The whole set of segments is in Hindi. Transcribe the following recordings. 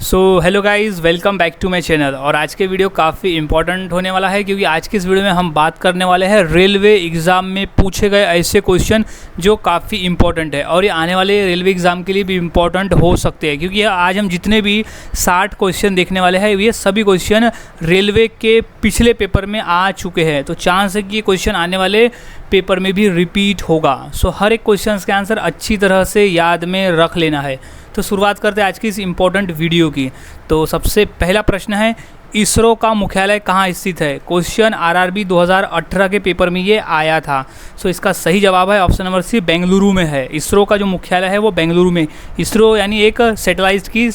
So hello guys, welcome back to my channel. और आज के वीडियो काफ़ी इंपॉर्टेंट होने वाला है क्योंकि आज के इस वीडियो में हम बात करने वाले हैं रेलवे एग्ज़ाम में पूछे गए ऐसे क्वेश्चन जो काफ़ी इंपॉर्टेंट है और ये आने वाले रेलवे एग्ज़ाम के लिए भी इम्पॉर्टेंट हो सकते हैं। क्योंकि आज हम जितने भी 60 क्वेश्चन देखने वाले हैं ये सभी क्वेश्चन रेलवे के पिछले पेपर में आ चुके हैं, तो चांस है कि ये क्वेश्चन आने वाले पेपर में भी रिपीट होगा। सो हर एक क्वेश्चन के आंसर अच्छी तरह से याद में रख लेना है। तो शुरुआत करते हैं आज की इस इम्पोर्टेंट वीडियो की। तो सबसे पहला प्रश्न है, इसरो का मुख्यालय कहाँ स्थित है? क्वेश्चन आरआरबी 2018 के पेपर में ये आया था। सो इसका सही जवाब है ऑप्शन नंबर सी, बेंगलुरु में है। इसरो का जो मुख्यालय है वो बेंगलुरु में। इसरो यानी एक सैटेलाइट की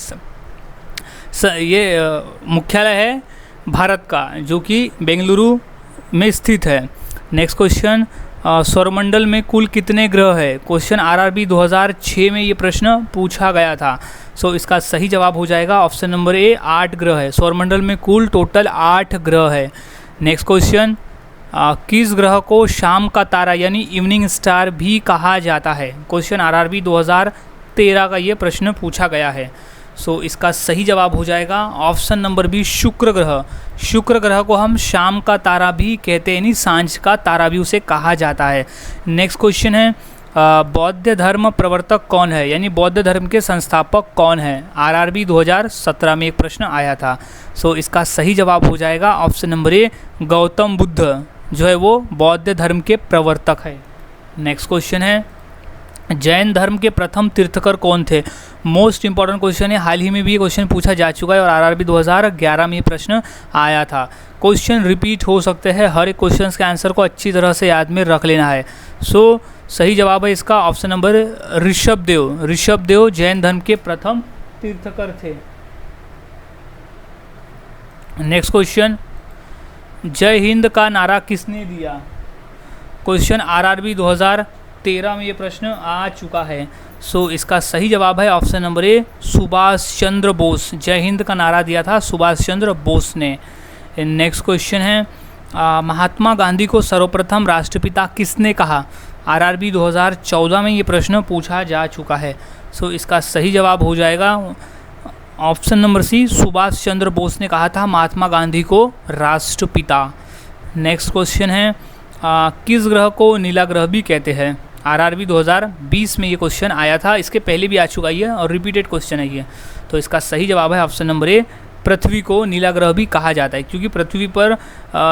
ये मुख्यालय है भारत का, जो कि बेंगलुरु में स्थित है। नेक्स्ट क्वेश्चन, सौरमंडल में कुल कितने ग्रह है? क्वेश्चन आरआरबी 2006 में ये प्रश्न पूछा गया था। सो इसका सही जवाब हो जाएगा ऑप्शन नंबर ए, 8 ग्रह है। सौरमंडल में कुल टोटल 8 ग्रह है। नेक्स्ट क्वेश्चन, किस ग्रह को शाम का तारा यानी इवनिंग स्टार भी कहा जाता है? क्वेश्चन आरआरबी 2013 का ये प्रश्न पूछा गया है। सो इसका सही जवाब हो जाएगा ऑप्शन नंबर बी, शुक्र ग्रह। शुक्र ग्रह को हम शाम का तारा भी कहते हैं, यानी सांझ का तारा भी उसे कहा जाता है। नेक्स्ट क्वेश्चन है, बौद्ध धर्म प्रवर्तक कौन है? यानी बौद्ध धर्म के संस्थापक कौन है? आरआरबी 2017 में एक प्रश्न आया था। सो इसका सही जवाब हो जाएगा ऑप्शन नंबर ए, गौतम बुद्ध जो है वो बौद्ध धर्म के प्रवर्तक है। नेक्स्ट क्वेश्चन है, जैन धर्म के प्रथम तीर्थकर कौन थे? मोस्ट इंपॉर्टेंट क्वेश्चन है, हाल ही में भी ये क्वेश्चन पूछा जा चुका है और आरआरबी 2011 में ये प्रश्न आया था। क्वेश्चन रिपीट हो सकते हैं, हर एक क्वेश्चन के आंसर को अच्छी तरह से याद में रख लेना है। सो सही जवाब है इसका ऑप्शन नंबर ऋषभदेव। ऋषभदेव जैन धर्म के प्रथम तीर्थकर थे। नेक्स्ट क्वेश्चन, जय हिंद का नारा किसने दिया? क्वेश्चन आरआरबी 2013 में ये प्रश्न आ चुका है। सो इसका सही जवाब है ऑप्शन नंबर ए, सुभाष चंद्र बोस। जय हिंद का नारा दिया था सुभाष चंद्र बोस ने। नेक्स्ट क्वेश्चन है, महात्मा गांधी को सर्वप्रथम राष्ट्रपिता किसने कहा? आरआरबी 2014 में ये प्रश्न पूछा जा चुका है। सो इसका सही जवाब हो जाएगा ऑप्शन नंबर सी, सुभाष चंद्र बोस ने कहा था महात्मा गांधी को राष्ट्रपिता। नेक्स्ट क्वेश्चन है, किस ग्रह को नीला ग्रह भी कहते हैं? आरआरबी 2020 में ये क्वेश्चन आया था, इसके पहले भी आ चुका है और रिपीटेड क्वेश्चन है ये। तो इसका सही जवाब है ऑप्शन नंबर ए, पृथ्वी को नीला ग्रह भी कहा जाता है क्योंकि पृथ्वी पर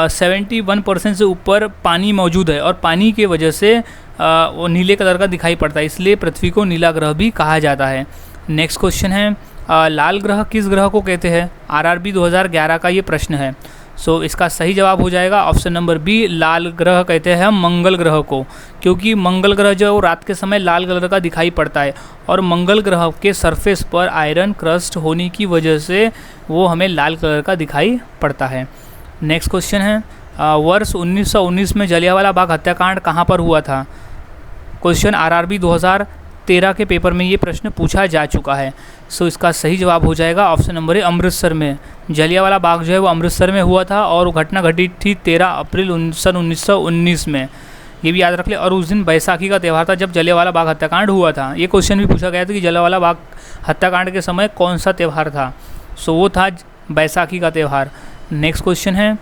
71% से ऊपर पानी मौजूद है और पानी के वजह से वो नीले कलर का दिखाई पड़ता है, इसलिए पृथ्वी को नीला ग्रह भी कहा जाता है। नेक्स्ट क्वेश्चन है, लाल ग्रह किस ग्रह को कहते हैं? आरआरबी 2011 का ये प्रश्न है। सो इसका सही जवाब हो जाएगा ऑप्शन नंबर बी, लाल ग्रह कहते हैं हम मंगल ग्रह को, क्योंकि मंगल ग्रह जो है वो रात के समय लाल कलर का दिखाई पड़ता है और मंगल ग्रह के सरफेस पर आयरन क्रस्ट होने की वजह से वो हमें लाल कलर का दिखाई पड़ता है। नेक्स्ट क्वेश्चन है, वर्ष 1919 में जलियांवाला बाग हत्याकांड कहाँ पर हुआ था? क्वेश्चन आरआरबी 2013 के पेपर में ये प्रश्न पूछा जा चुका है। सो इसका सही जवाब हो जाएगा ऑप्शन नंबर ए, अमृतसर में। जलियांवाला बाग जो है वो अमृतसर में हुआ था और घटना घटी थी 13 अप्रैल 1919 में। ये भी याद रख ले। और उस दिन बैसाखी का त्यौहार था जब जलियांवाला बाग हत्याकांड हुआ था। ये क्वेश्चन भी पूछा गया था कि जलियांवाला बाग हत्याकांड के समय कौन सा त्यौहार था? सो वो था बैसाखी का त्यौहार। नेक्स्ट क्वेश्चन है,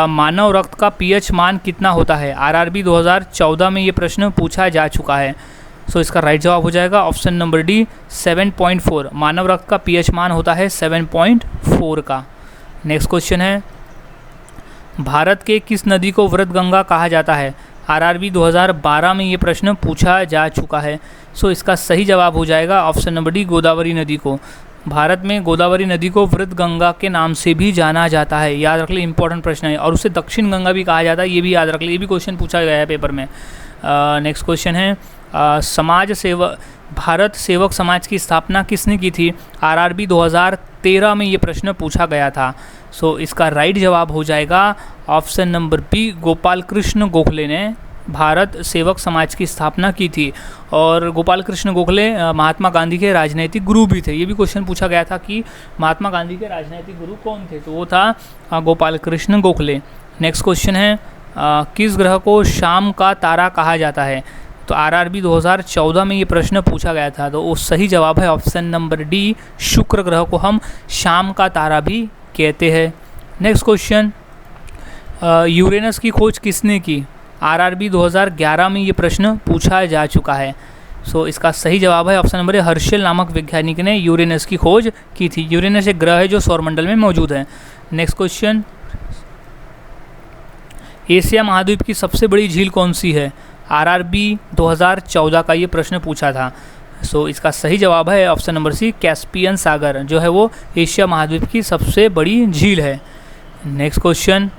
मानव रक्त का पीएच मान कितना होता है? आरआरबी 2014 में ये प्रश्न पूछा जा चुका है। सो इसका राइट जवाब हो जाएगा ऑप्शन नंबर डी, 7.4। मानव रक्त का पीएच मान होता है 7.4 का। नेक्स्ट क्वेश्चन है, भारत के किस नदी को वृत गंगा कहा जाता है? आरआरबी 2012 में ये प्रश्न पूछा जा चुका है। सो इसका सही जवाब हो जाएगा ऑप्शन नंबर डी, गोदावरी नदी को। भारत में गोदावरी नदी को वृत गंगा के नाम से भी जाना जाता है। याद रख ले, इंपॉर्टेंट प्रश्न है। और उसे दक्षिण गंगा भी कहा जाता है, ये भी याद रख ले, ये भी क्वेश्चन पूछा गया है पेपर में। नेक्स्ट क्वेश्चन है, समाज सेवक भारत सेवक समाज की स्थापना किसने की थी? आरआरबी 2013 में ये प्रश्न पूछा गया था। सो इसका राइट जवाब हो जाएगा option number B, Gopal Krishna Gokhale ने भारत सेवक समाज की स्थापना की थी। और गोपाल कृष्ण गोखले महात्मा गांधी के राजनैतिक गुरु भी थे। ये भी क्वेश्चन पूछा गया था कि महात्मा गांधी के राजनैतिक गुरु कौन थे, तो वो था गोपाल कृष्ण गोखले। नेक्स्ट क्वेश्चन है, किस ग्रह को शाम का तारा कहा जाता है? तो आरआरबी 2014 में ये प्रश्न पूछा गया था। तो वो सही जवाब है ऑप्शन नंबर डी, शुक्र ग्रह को हम शाम का तारा भी कहते हैं। नेक्स्ट क्वेश्चन, यूरेनस की खोज किसने की? आरआरबी 2011 में ये प्रश्न पूछा जा चुका है। सो इसका सही जवाब है ऑप्शन नंबर ए, हर्शेल नामक वैज्ञानिक ने यूरेनस की खोज की थी। यूरेनस एक ग्रह है जो सौरमंडल में मौजूद है। नेक्स्ट क्वेश्चन, एशिया महाद्वीप की सबसे बड़ी झील कौन सी है? आरआरबी 2014 का ये प्रश्न पूछा था। सो इसका सही जवाब है ऑप्शन नंबर सी, कैस्पियन सागर जो है वो एशिया महाद्वीप की सबसे बड़ी झील है। नेक्स्ट क्वेश्चन,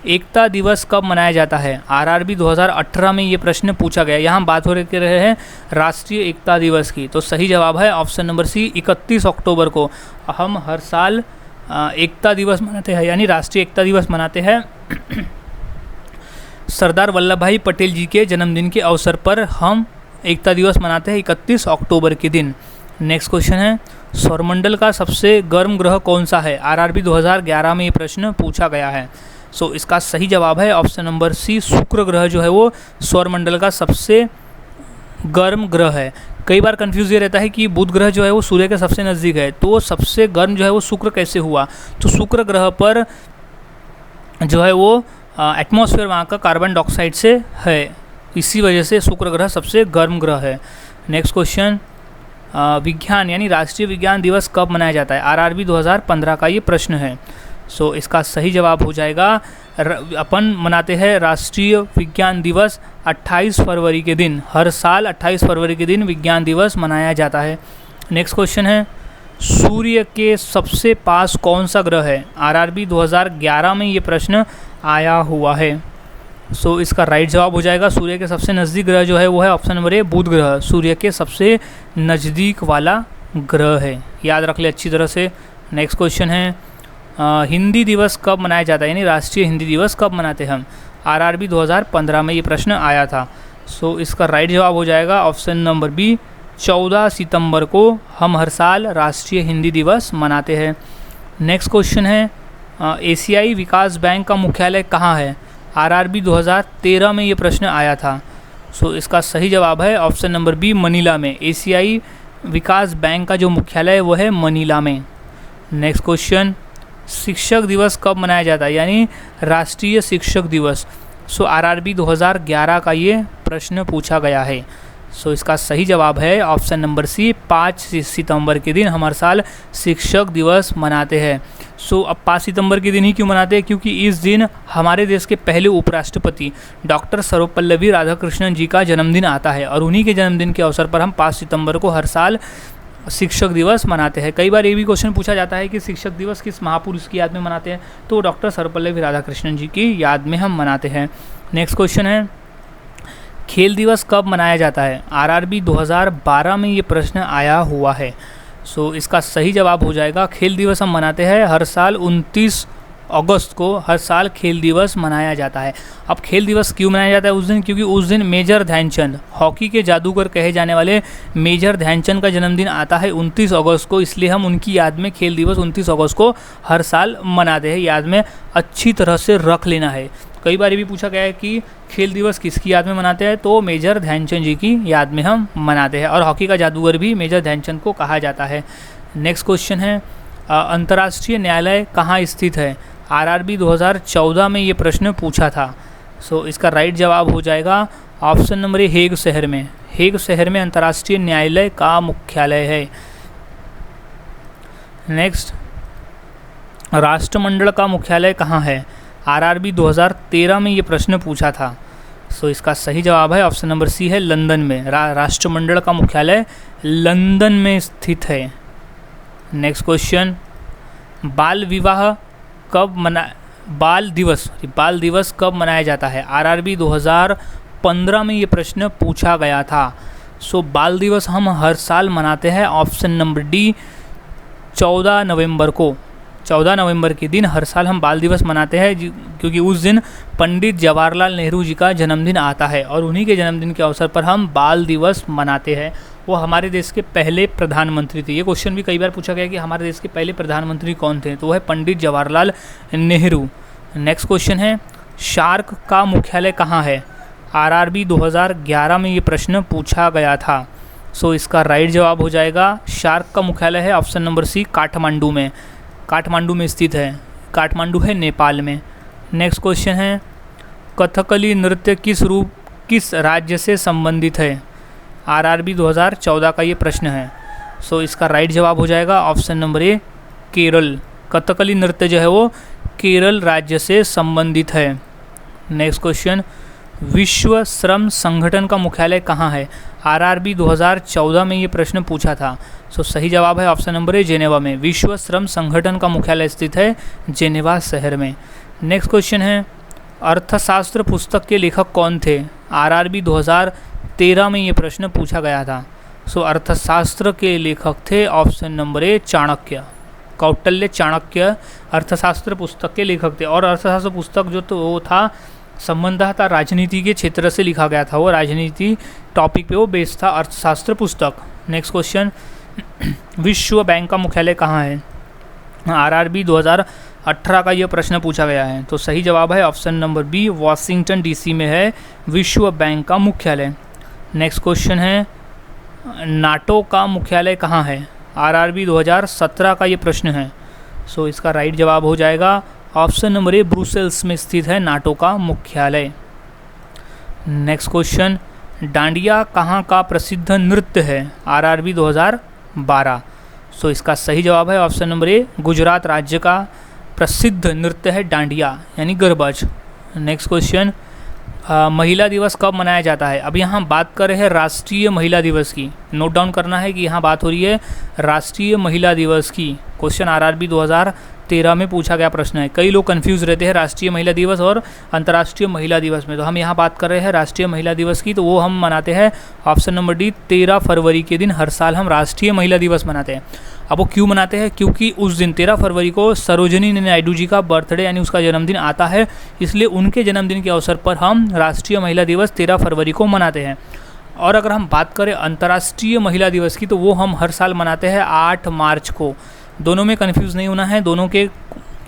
एकता दिवस कब मनाया जाता है? आरआरबी 2018 में ये प्रश्न पूछा गया। यहाँ बात हो रहे हैं राष्ट्रीय एकता दिवस की। तो सही जवाब है ऑप्शन नंबर सी, 31 अक्टूबर को हम हर साल एकता दिवस मनाते हैं, यानी राष्ट्रीय एकता दिवस मनाते हैं। सरदार वल्लभ भाई पटेल जी के जन्मदिन के अवसर पर हम एकता दिवस मनाते हैं 31 अक्टूबर के दिन। नेक्स्ट क्वेश्चन है, सौरमंडल का सबसे गर्म ग्रह कौन सा है? आरआरबी 2011 में ये प्रश्न पूछा गया है। सो इसका सही जवाब है ऑप्शन नंबर सी, शुक्र ग्रह जो है वो सौरमंडल का सबसे गर्म ग्रह है। कई बार कंफ्यूज ये रहता है कि बुध ग्रह जो है वो सूर्य के सबसे नज़दीक है, तो सबसे गर्म जो है वो शुक्र कैसे हुआ? तो शुक्र ग्रह पर जो है वो एटमॉस्फेयर वहाँ का कार्बन डाइऑक्साइड से है, इसी वजह से शुक्र ग्रह सबसे गर्म ग्रह है। नेक्स्ट क्वेश्चन, विज्ञान यानी राष्ट्रीय विज्ञान दिवस कब मनाया जाता है? आरआरबी 2015 का ये प्रश्न है। सो इसका सही जवाब हो जाएगा, अपन मनाते हैं राष्ट्रीय विज्ञान दिवस 28 फरवरी के दिन। हर साल 28 फरवरी के दिन विज्ञान दिवस मनाया जाता है। नेक्स्ट क्वेश्चन है, सूर्य के सबसे पास कौन सा ग्रह है? आरआरबी 2011 में ये प्रश्न आया हुआ है। सो इसका राइट जवाब हो जाएगा, सूर्य के सबसे नज़दीक ग्रह जो है वो है ऑप्शन नंबर ए, बुध ग्रह। सूर्य के सबसे नज़दीक वाला ग्रह है, याद रख ले अच्छी तरह से। नेक्स्ट क्वेश्चन है, हिंदी दिवस कब मनाया जाता है, यानी राष्ट्रीय हिंदी दिवस कब मनाते हैं हम? आरआरबी 2015 में ये प्रश्न आया था। सो इसका राइट जवाब हो जाएगा ऑप्शन नंबर बी, 14 सितंबर को हम हर साल राष्ट्रीय हिंदी दिवस मनाते हैं। नेक्स्ट क्वेश्चन है, एशियाई विकास बैंक का मुख्यालय कहाँ है? आरआरबी 2013 में ये प्रश्न आया था। सो इसका सही जवाब है ऑप्शन नंबर बी, मनीला में। एशियाई विकास बैंक का जो मुख्यालय है वो है मनीला में। नेक्स्ट क्वेश्चन, शिक्षक दिवस कब मनाया जाता है, यानी राष्ट्रीय शिक्षक दिवस? सो आरआरबी 2011 का ये प्रश्न पूछा गया है। सो इसका सही जवाब है ऑप्शन नंबर सी, 5 सितंबर के दिन हम हर साल शिक्षक दिवस मनाते हैं। सो अब 5 सितंबर के दिन ही क्यों मनाते हैं? क्योंकि इस दिन हमारे देश के पहले उपराष्ट्रपति डॉक्टर सर्वपल्लवी राधाकृष्णन जी का जन्मदिन आता है, और उन्हीं के जन्मदिन के अवसर पर हम 5 सितंबर को हर साल शिक्षक दिवस मनाते हैं। कई बार ये भी क्वेश्चन पूछा जाता है कि शिक्षक दिवस किस महापुरुष की याद में मनाते हैं? तो डॉक्टर सर्वपल्लवी राधाकृष्णन जी की याद में हम मनाते हैं। नेक्स्ट क्वेश्चन है, खेल दिवस कब मनाया जाता है? आरआरबी 2012 में ये प्रश्न आया हुआ है। सो इसका सही जवाब हो जाएगा, खेल दिवस हम मनाते हैं हर साल 29 अगस्त को हर साल खेल दिवस मनाया जाता है। अब खेल दिवस क्यों मनाया जाता है उस दिन? क्योंकि उस दिन मेजर ध्यानचंद, हॉकी के जादूगर कहे जाने वाले मेजर ध्यानचंद का जन्मदिन आता है 29 अगस्त को, इसलिए हम उनकी याद में खेल दिवस 29 अगस्त को हर साल मनाते हैं। याद में अच्छी तरह से रख लेना है। कई बार ये भी पूछा गया है कि खेल दिवस किसकी याद में मनाते हैं, तो मेजर ध्यानचंद जी की याद में हम मनाते हैं, और हॉकी का जादूगर भी मेजर ध्यानचंद को कहा जाता है। नेक्स्ट क्वेश्चन है, अंतर्राष्ट्रीय न्यायालय कहाँ स्थित है? आरआरबी 2014 में ये प्रश्न पूछा था। सो इसका राइट जवाब हो जाएगा ऑप्शन नंबर ए, हेग शहर में। हेग शहर में अंतर्राष्ट्रीय न्यायालय का मुख्यालय है। नेक्स्ट, राष्ट्रमंडल का मुख्यालय कहाँ है? आरआरबी 2013 में ये प्रश्न पूछा था। सो इसका सही जवाब है ऑप्शन नंबर सी है, लंदन में। राष्ट्रमंडल का मुख्यालय लंदन में स्थित है। नेक्स्ट क्वेश्चन, बाल दिवस कब मनाया जाता है? आरआरबी 2015 में ये प्रश्न पूछा गया था। सो बाल दिवस हम हर साल मनाते हैं ऑप्शन नंबर डी, 14 नवंबर को। 14 नवंबर के दिन हर साल हम बाल दिवस मनाते हैं, क्योंकि उस दिन पंडित जवाहरलाल नेहरू जी का जन्मदिन आता है, और उन्हीं के जन्मदिन के अवसर पर हम बाल दिवस मनाते हैं। वो हमारे देश के पहले प्रधानमंत्री थे। ये क्वेश्चन भी कई बार पूछा गया कि हमारे देश के पहले प्रधानमंत्री कौन थे, तो वो है पंडित जवाहरलाल नेहरू। नेक्स्ट क्वेश्चन है, शार्क का मुख्यालय कहाँ है? आरआरबी 2011 में ये प्रश्न पूछा गया था। सो इसका राइट जवाब हो जाएगा शार्क का मुख्यालय है ऑप्शन नंबर सी काठमांडू में। काठमांडू में स्थित है। काठमांडू है नेपाल में। नेक्स्ट क्वेश्चन है कथकली नृत्य किस राज्य से संबंधित है? आरआरबी 2014 का ये प्रश्न है। सो इसका राइट जवाब हो जाएगा ऑप्शन नंबर ए केरल। कथकली नृत्य जो है वो केरल राज्य से संबंधित है। नेक्स्ट क्वेश्चन विश्व श्रम संगठन का मुख्यालय कहाँ है? आरआरबी 2014 में ये प्रश्न पूछा था। सो सही जवाब है ऑप्शन नंबर ए जेनेवा में। विश्व श्रम संगठन का मुख्यालय स्थित है जेनेवा शहर में। नेक्स्ट क्वेश्चन है अर्थशास्त्र पुस्तक के लेखक कौन थे? आरआरबी 2013 में ये प्रश्न पूछा गया था। सो अर्थशास्त्र के लेखक थे ऑप्शन नंबर ए चाणक्य। कौटिल्य चाणक्य अर्थशास्त्र पुस्तक के लेखक थे। और अर्थशास्त्र पुस्तक जो तो वो था संबंधतः राजनीति के क्षेत्र से लिखा गया था। वो राजनीति टॉपिक पे वो बेस्ड था अर्थशास्त्र पुस्तक। नेक्स्ट क्वेश्चन विश्व बैंक का मुख्यालय कहाँ है? आरआरबी 2018 का यह प्रश्न पूछा गया है। तो सही जवाब है option number B Washington DC में है विश्व बैंक का मुख्यालय। नेक्स्ट क्वेश्चन है नाटो का मुख्यालय कहाँ है? आरआरबी 2017 का ये प्रश्न है। सो इसका राइट जवाब हो जाएगा ऑप्शन नंबर ए ब्रुसेल्स में स्थित है नाटो का मुख्यालय। नेक्स्ट क्वेश्चन डांडिया कहाँ का प्रसिद्ध नृत्य है? आरआरबी 2012। सो इसका सही जवाब है ऑप्शन नंबर ए गुजरात राज्य का प्रसिद्ध नृत्य है डांडिया यानी गरबाज। नेक्स्ट क्वेश्चन महिला दिवस कब मनाया जाता है? अब यहाँ बात कर रहे हैं राष्ट्रीय महिला दिवस की। नोट डाउन करना है कि यहाँ बात हो रही है राष्ट्रीय महिला दिवस की। क्वेश्चन आरआरबी 2013 में पूछा गया प्रश्न है। कई लोग कंफ्यूज रहते हैं राष्ट्रीय महिला दिवस और अंतर्राष्ट्रीय महिला दिवस में। तो हम यहाँ बात कर रहे हैं राष्ट्रीय महिला दिवस की। तो वो हम मनाते हैं ऑप्शन नंबर डी 13 फरवरी के दिन हर साल हम राष्ट्रीय महिला दिवस मनाते हैं। अब वो क्यों मनाते हैं? क्योंकि उस दिन 13 फरवरी को सरोजिनी नायडू जी का बर्थडे यानी उसका जन्मदिन आता है। इसलिए उनके जन्मदिन के अवसर पर हम राष्ट्रीय महिला दिवस 13 फरवरी को मनाते हैं। और अगर हम बात करें अंतर्राष्ट्रीय महिला दिवस की तो वो हम हर साल मनाते हैं 8 मार्च को। दोनों में कंफ्यूज नहीं होना है। दोनों के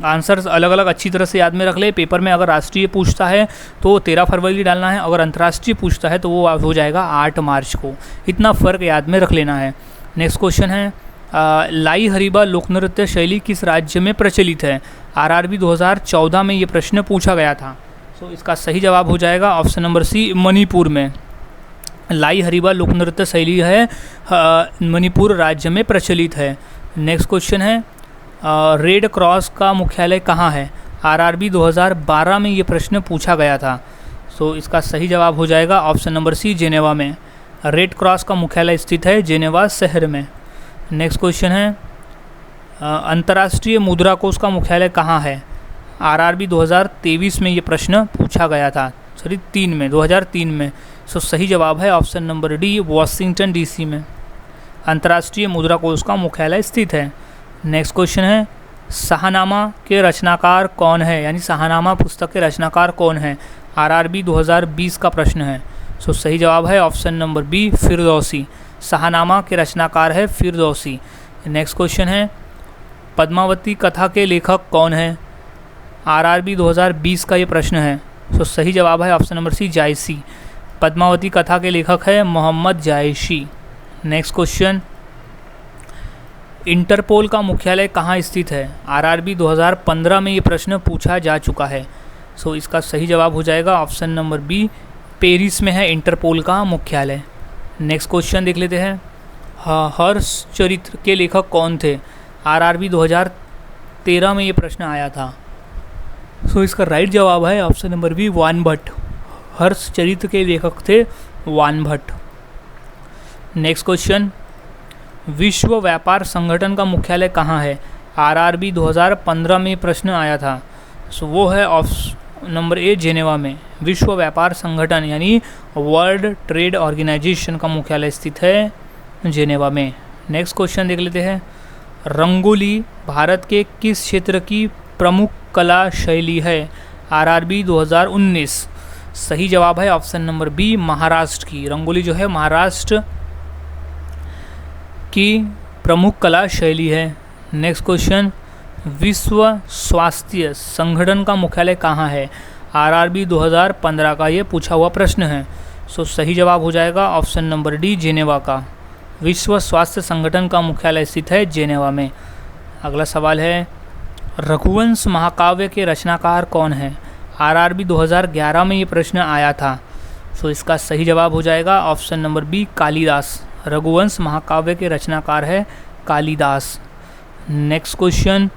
आंसर्स अलग अलग अच्छी तरह से याद में रख ले। पेपर में अगर राष्ट्रीय पूछता है तो 13 फरवरी डालना है, अगर अंतर्राष्ट्रीय पूछता है तो वो हो जाएगा 8 मार्च को। इतना फ़र्क याद में रख लेना है। नेक्स्ट क्वेश्चन है लाई हरीबा लोकनृत्य शैली किस राज्य में प्रचलित है? आरआरबी 2014 में ये प्रश्न पूछा गया था। सो इसका सही जवाब हो जाएगा ऑप्शन नंबर सी मणिपुर में। लाई हरीबा लोकनृत्य शैली है मणिपुर राज्य में प्रचलित है। नेक्स्ट क्वेश्चन है रेड क्रॉस का मुख्यालय कहाँ है? आरआरबी 2012 में ये प्रश्न पूछा गया था। सो इसका सही जवाब हो जाएगा ऑप्शन नंबर सी जेनेवा में। रेड क्रॉस का मुख्यालय स्थित है जेनेवा शहर में। नेक्स्ट क्वेश्चन है अंतर्राष्ट्रीय मुद्रा कोष का मुख्यालय कहाँ है? आरआरबी 2023 में ये प्रश्न पूछा गया था। 2003 में। सो सही जवाब है option number D Washington DC में अंतर्राष्ट्रीय मुद्रा कोष का मुख्यालय स्थित है। नेक्स्ट क्वेश्चन है शाहनामा के रचनाकार कौन है? यानी शाहनामा पुस्तक के रचनाकार कौन है? आरआरबी 2020 का प्रश्न है। सो सही जवाब है option number B Firdausi. Shahnameh के रचनाकार है फिरदौसी। नेक्स्ट क्वेश्चन है पद्मावती कथा के लेखक कौन है? आरआरबी 2020 का ये प्रश्न है। सो सही जवाब है ऑप्शन नंबर सी जायसी। पद्मावती कथा के लेखक है मोहम्मद जायसी। नेक्स्ट क्वेश्चन इंटरपोल का मुख्यालय कहाँ स्थित है? आरआरबी 2015 में ये प्रश्न पूछा जा चुका है। सो इसका सही जवाब हो जाएगा ऑप्शन नंबर बी पेरिस में है इंटरपोल का मुख्यालय। नेक्स्ट क्वेश्चन देख लेते हैं हर्षचरित्र के लेखक कौन थे? आरआरबी 2013 में ये प्रश्न आया था। सो इसका राइट जवाब है ऑप्शन नंबर बी वानभट्ट। हर्षचरित्र के लेखक थे वानभट्ट। नेक्स्ट क्वेश्चन विश्व व्यापार संगठन का मुख्यालय कहाँ है? आरआरबी 2015 में प्रश्न आया था। सो वो है ऑप्शन नंबर ए जेनेवा में। विश्व व्यापार संगठन यानी वर्ल्ड ट्रेड ऑर्गेनाइजेशन का मुख्यालय स्थित है जेनेवा में। नेक्स्ट क्वेश्चन देख लेते हैं रंगोली भारत के किस क्षेत्र की प्रमुख कला शैली है? आरआरबी 2019। सही जवाब है ऑप्शन नंबर बी महाराष्ट्र की। रंगोली जो है महाराष्ट्र की प्रमुख कला शैली है। नेक्स्ट क्वेश्चन विश्व स्वास्थ्य संगठन का मुख्यालय कहाँ है? आरआरबी 2015 का ये पूछा हुआ प्रश्न है। सो सही जवाब हो जाएगा ऑप्शन नंबर डी, जेनेवा का। विश्व स्वास्थ्य संगठन का मुख्यालय स्थित है जेनेवा में। अगला सवाल है, रघुवंश महाकाव्य के रचनाकार कौन है? आरआरबी 2011 में ये प्रश्न आया था। सो इसका सही जवाब हो जाएगा option number B, Kalidas. Raghuvansh महाकाव्य के रचनाकार है कालिदास। नेक्स्ट क्वेश्चन,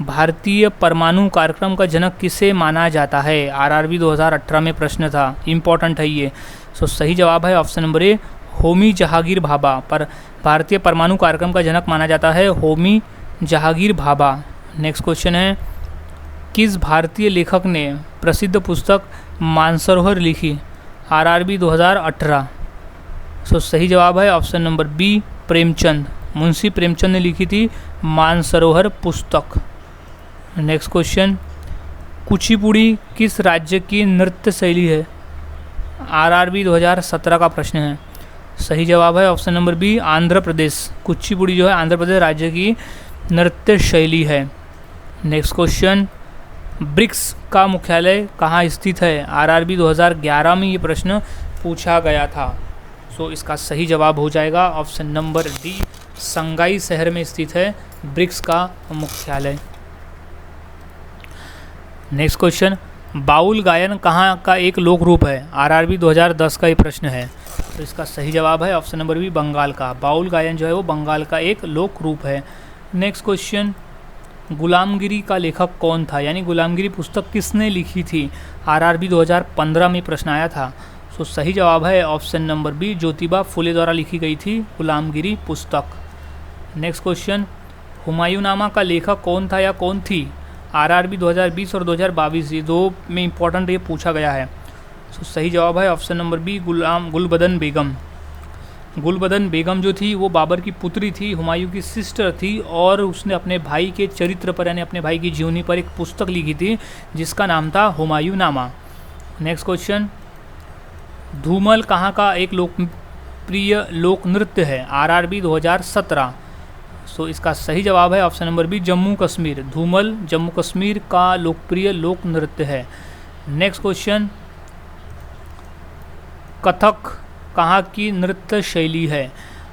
भारतीय परमाणु कार्यक्रम का जनक किसे माना जाता है? आरआरबी 2018 में प्रश्न था, इम्पॉर्टेंट है ये। सो सही जवाब है ऑप्शन नंबर ए, होमी जहांगीर भाभा। पर भारतीय परमाणु कार्यक्रम का जनक माना जाता है होमी जहांगीर भाभा। नेक्स्ट क्वेश्चन है, किस भारतीय लेखक ने प्रसिद्ध पुस्तक मानसरोवर लिखी? आरआरबी 2018। सो सही जवाब है option number B, Premchand. Munshi Premchand ने लिखी थी मानसरोवर पुस्तक। नेक्स्ट क्वेश्चन, कुचिपुड़ी किस राज्य की नृत्य शैली है? आरआरबी 2017 का प्रश्न है। सही जवाब है option number B, Andhra Pradesh. Kuchipudi जो है आंध्र प्रदेश राज्य की नृत्य शैली है। नेक्स्ट क्वेश्चन, ब्रिक्स का मुख्यालय कहाँ स्थित है? आरआरबी 2011 में ये प्रश्न पूछा गया था। सो इसका सही जवाब हो जाएगा ऑप्शन नंबर डी, शंघाई शहर में स्थित है ब्रिक्स का मुख्यालय। नेक्स्ट क्वेश्चन, बाउल गायन कहाँ का एक लोक रूप है? आरआरबी 2010 का ये प्रश्न है। तो इसका सही जवाब है ऑप्शन नंबर बी, बंगाल का। बाउल गायन जो है वो बंगाल का एक लोक रूप है। नेक्स्ट क्वेश्चन, गुलामगिरी का लेखक कौन था? यानी गुलामगिरी पुस्तक किसने लिखी थी? आरआरबी 2015 में प्रश्न आया था। सो सही जवाब है option number B, Jyotiba Phule द्वारा लिखी गई थी गुलामगिरी पुस्तक। नेक्स्ट क्वेश्चन, हुमायूंनामा का लेखक कौन था या कौन थी? आरआरबी 2020 और 2022 ये दो में इंपॉर्टेंट ये पूछा गया है। सो सही जवाब है ऑप्शन नंबर बी, गुलबदन बेगम। गुलबदन बेगम जो थी वो बाबर की पुत्री थी, हुमायूं की सिस्टर थी, और उसने अपने भाई के चरित्र पर यानी अपने भाई की जीवनी पर एक पुस्तक लिखी थी जिसका नाम था हुमायूंनामा। नेक्स्ट क्वेश्चन, धूमल कहाँ का एक लोकप्रिय लोक नृत्य है? आरआरबी 2017। सो इसका सही जवाब है option number B, Jammu Kashmir. Dhumal Jammu Kashmir का लोकप्रिय लोक नृत्य है। नेक्स्ट क्वेश्चन, कथक कहाँ की नृत्य शैली है?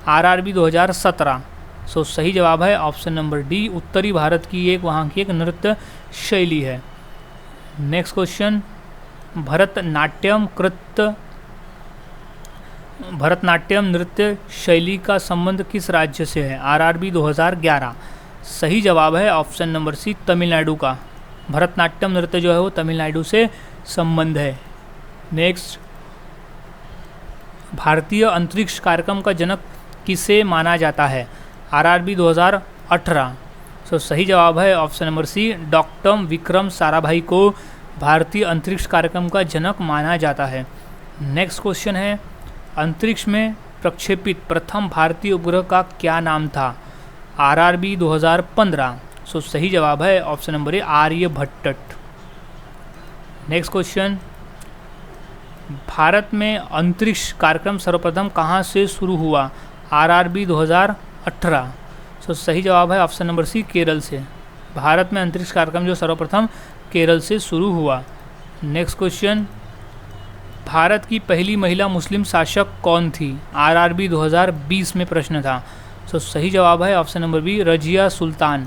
आरआरबी 2017। सो सही जवाब है ऑप्शन नंबर डी, उत्तरी भारत की एक वहाँ की एक नृत्य शैली है। नेक्स्ट क्वेश्चन, भरतनाट्यम नृत्य शैली का संबंध किस राज्य से है? आरआरबी 2011। सही जवाब है ऑप्शन नंबर सी, तमिलनाडु का। भरतनाट्यम नृत्य जो है वो तमिलनाडु से संबंध है। नेक्स्ट, भारतीय अंतरिक्ष कार्यक्रम का जनक किसे माना जाता है? आरआरबी 2018। सो सही जवाब है option number C, doctor Vikram Sarabhai को भारतीय अंतरिक्ष कार्यक्रम का जनक माना जाता है। नेक्स्ट क्वेश्चन है, अंतरिक्ष में प्रक्षेपित प्रथम भारतीय उपग्रह का क्या नाम था? आरआरबी 2015। सो सही जवाब है option number A, Aryabhata. Next question, भारत में अंतरिक्ष कार्यक्रम सर्वप्रथम कहाँ से शुरू हुआ? आरआरबी 2018। सो सही जवाब है ऑप्शन नंबर सी, केरल से। भारत में अंतरिक्ष कार्यक्रम जो सर्वप्रथम केरल से शुरू हुआ। नेक्स्ट क्वेश्चन, भारत की पहली महिला मुस्लिम शासक कौन थी? आरआरबी 2020 में प्रश्न था। सो सही जवाब है option number B, Razia Sultan.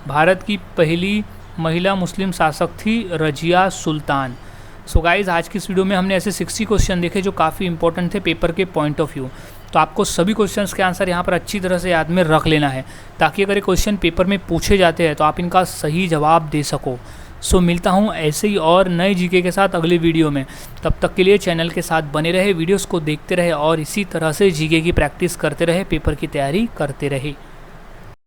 Bharat की पहली महिला मुस्लिम शासक थी रजिया सुल्तान। सो गाइज, आज की इस वीडियो में हमने ऐसे 60 क्वेश्चन देखे जो काफ़ी इंपॉर्टेंट थे पेपर के पॉइंट ऑफ व्यू। तो आपको सभी क्वेश्चंस के आंसर यहाँ पर अच्छी तरह से याद में रख लेना है ताकि अगर ये क्वेश्चन पेपर में पूछे जाते हैं तो आप इनका सही जवाब दे सको। सो मिलता हूँ ऐसे ही और नए जीके के साथ अगले वीडियो में। तब तक के लिए चैनल के साथ बने रहे, वीडियोस को देखते रहे और इसी तरह से जीके की प्रैक्टिस करते रहे, पेपर की तैयारी करते रहे।